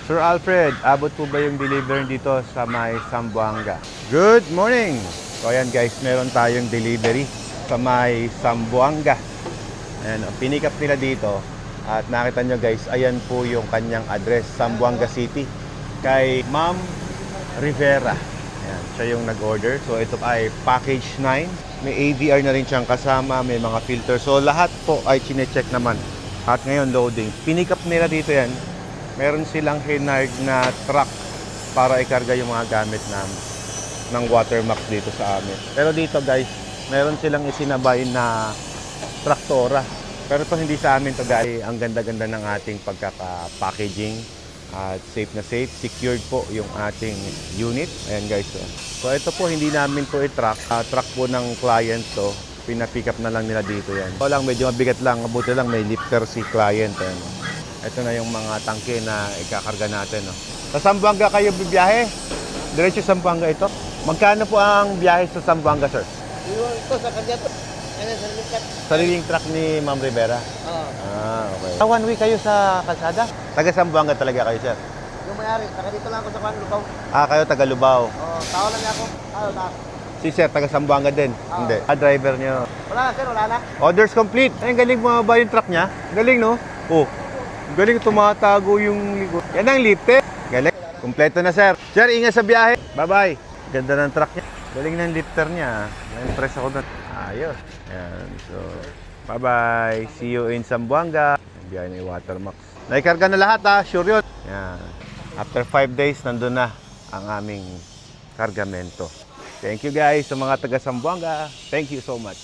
Sir Alfred, abot po ba yung delivery dito sa may Zamboanga? Good morning! So ayan guys, meron tayong delivery sa may Zamboanga. Ayan, pinick up nila dito. At nakita nyo guys, ayan po yung kanyang address, Zamboanga City. Kay Ma'am Rivera. Ayan, siya yung nag-order. So ito ay package 9. May ADR na rin siyang kasama, may mga filter. So lahat po ay chinecheck naman. At ngayon loading. Pinick up nila dito yan. Meron silang hinard na truck para ikarga yung mga gamit ng Watermax dito sa amin. Pero dito guys, meron silang isinabay na traktora. Pero ito hindi sa amin to guys. Ang ganda-ganda ng ating pagkaka-packaging. At safe na safe, secured po yung ating unit. Ayan guys. So ito po hindi namin to i-truck. Truck po ng client to. Pina-pick up na lang nila dito yan. Ito lang medyo mabigat lang. Mabuti lang may lifter si client. Ayan. Ito na yung mga tangke na ikakarga natin. No? Sa Zamboanga kayo bibiyahe? Diretso Zamboanga ito? Magkano po ang biyahe sa Zamboanga, sir? Ito sa kanya to. Ano sa likat? Sariling truck ni Ma'am Rivera? Oo. Okay. One week kayo sa kalsada? Taga Zamboanga talaga kayo, sir? Yung may-ari, saka dito lang ako sa Lubaw. Kayo taga Lubao. Oo, tao lang niya ako. Na. Si sir, taga Zamboanga din? Hindi. Driver niyo? Wala na sir, wala na. Orders complete. Ay, galing bumaba yung truck niya. Galing, no? Oh. Galing tumatago yung likod. Yan ang lifter. Galing. Kompleto na, sir. Sir, ingat sa biyahe. Bye-bye. Ganda ng truck niya. Galing ng lifter niya. Na-impress ako doon. Ayos. Yan. So, bye-bye. See you in Zamboanga. Biyahe ni Watermax. Naikarga na lahat, ha. Sure yun. Yan. After 5 days, nandun na ang aming kargamento. Thank you, guys, sa mga taga Zamboanga. Thank you so much.